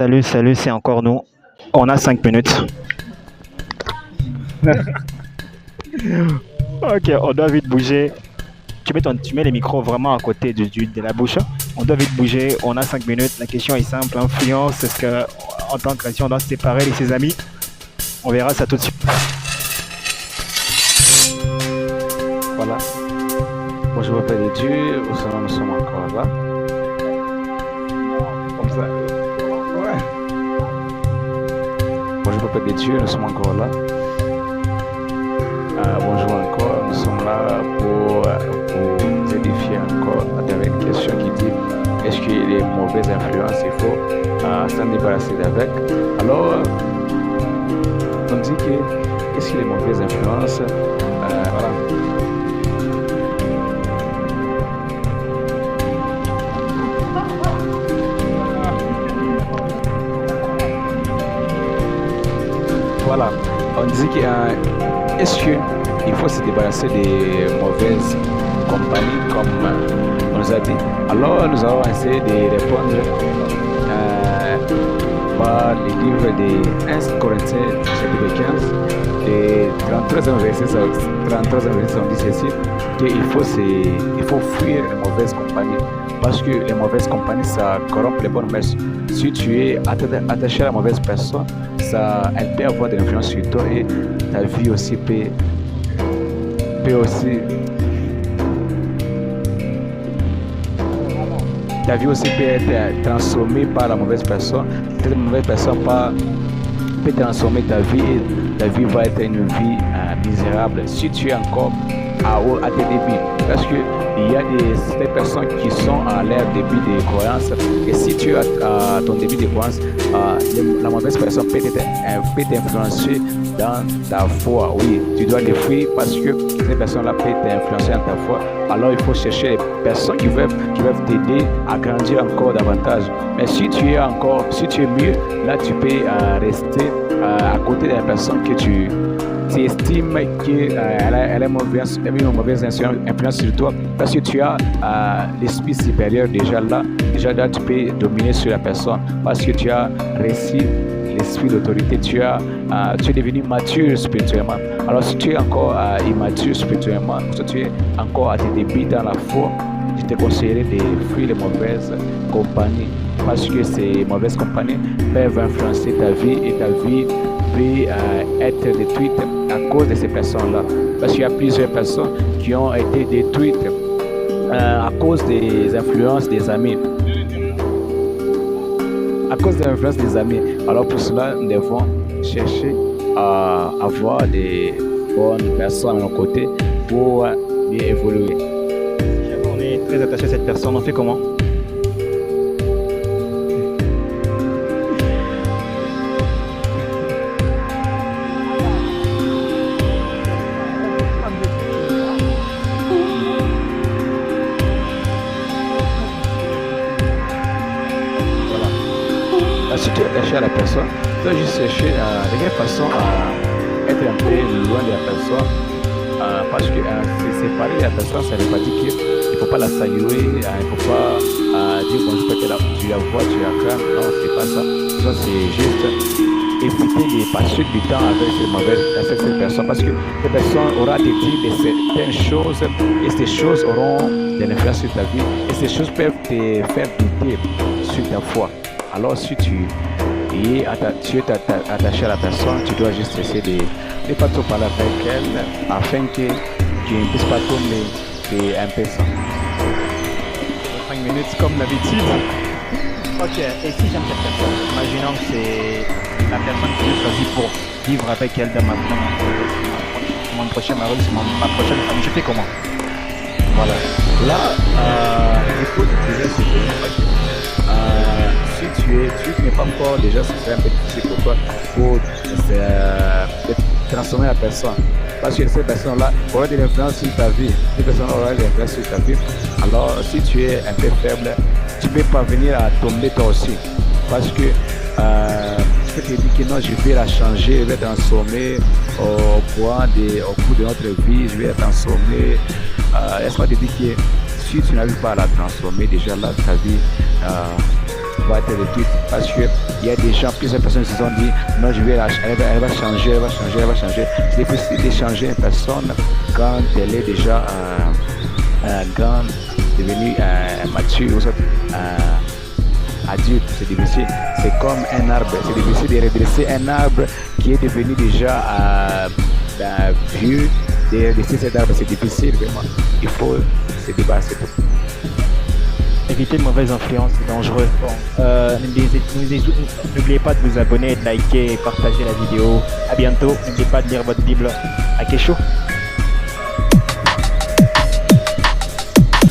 Salut, salut, c'est encore nous. On a 5 minutes. Ok, on doit vite bouger. Tu mets les micros vraiment à côté de la bouche. On doit vite bouger. On a 5 minutes. La question est simple. Influence, est-ce que en tant que chrétien, on doit se séparer de ses amis? On verra ça tout de suite. Voilà. Bonjour Père de Dieu, nous sommes encore là. Comme ça. Ouais. Bonjour Père de Dieu, nous sommes encore là. Bonjour encore, nous sommes là pour vous édifier encore avec une question qui dit est-ce qu'il y a des mauvaises influences, il faut s'en débarrasser d'avec. Alors, on dit que est-ce qu'il y a des mauvaises influences, voilà. Voilà, on dit que est-ce qu'il faut se débarrasser des mauvaises compagnies comme on nous a dit. Alors nous allons essayer de répondre par les livres de 1 Corinthiens chapitre 15 et 33e verset on dit ceci qu'il faut fuir les mauvaises compagnies parce que les mauvaises compagnies ça corrompt les bonnes mœurs. Si tu es attaché à la mauvaise personne, elle peut avoir de l'influence sur toi et ta vie aussi peut être transformée par la mauvaise personne. Cette mauvaise personne peut transformer ta vie et ta vie va être une vie misérable si tu es encore à tes débuts. Parce qu'il y a des personnes qui sont à leur début de croyance et si tu es à ton début de croyance, la mauvaise personne peut t'influencer dans ta foi. Oui, tu dois les fuir parce que ces personnes-là peuvent t'influencer dans ta foi. Alors il faut chercher les personnes qui veulent t'aider à grandir encore davantage. Mais si tu es mieux, là tu peux rester à côté de la personne que tu estimes qu'elle a une mauvaise influence sur toi parce que tu as l'esprit supérieur déjà là tu peux dominer sur la personne parce que tu as reçu l'esprit d'autorité, tu es devenu mature spirituellement. Alors si tu es encore immature spirituellement, si tu es encore à tes débuts dans la foi, je te conseillerais de fuir les mauvaises compagnies parce que ces mauvaises compagnies peuvent influencer ta vie et ta vie peut être détruite à cause de ces personnes-là. Parce qu'il y a plusieurs personnes qui ont été détruites à cause des influences des amis. À cause des influences des amis. Alors pour cela, nous devons chercher à avoir des bonnes personnes à nos côtés pour mieux évoluer. On est très attaché à cette personne, on fait comment? Si tu es attaché à la personne, tu dois juste chercher de quelle façon à être un peu loin de la personne. Parce que se séparer de la personne, ça ne veut pas dire qu'il ne faut pas la saluer, il ne faut pas dire bonjour, tu la vois, tu la crains. Non, c'est pas ça. Ça, c'est juste éviter de passer du temps avec cette personne. Parce que cette personne aura te dire de certaines choses et ces choses auront de l'influence sur ta vie. Et ces choses peuvent te faire douter sur ta foi. Alors si tu es attaché à la personne, tu dois juste essayer de ne pas trop parler avec elle afin que tu ne puisses pas tomber un peu ça. 5 minutes comme d'habitude. Ok, et si j'aime cette personne, imaginons que c'est la personne que j'ai choisie pour vivre avec elle dans mon prochain mari, ma prochaine famille, je fais comment? Voilà. Là, il faut déjà se donner parce que si tu n'es pas fort, déjà ce serait un peu difficile pour toi pour transformer la personne. Parce que cette personne-là aura de l'influence sur ta vie. Cette personne aura de l'influence sur ta vie. Alors si tu es un peu faible, tu peux pas venir à tomber toi aussi. Parce que tu peux te dire que non, je vais la changer, je vais transformer au cours de notre vie, je vais la transformer. Laisse-moi te dire que si tu n'arrives pas à la transformer, déjà là, ta vie va être réduite parce qu'il y a des gens, plusieurs personnes se sont dit non, elle va changer, elle va changer, elle va changer. C'est difficile de changer une personne quand elle est déjà grande, devenue mature, adulte. C'est difficile. C'est comme un arbre. C'est difficile de redresser un arbre qui est devenu déjà vieux. De redresser cet arbre, c'est difficile vraiment. Il faut se débarrasser de tout. Éviter de mauvaises influences, c'est dangereux. Bon, n'oubliez pas de vous abonner, de liker et partager la vidéo. À bientôt. N'oubliez pas de lire votre Bible. À Kesho.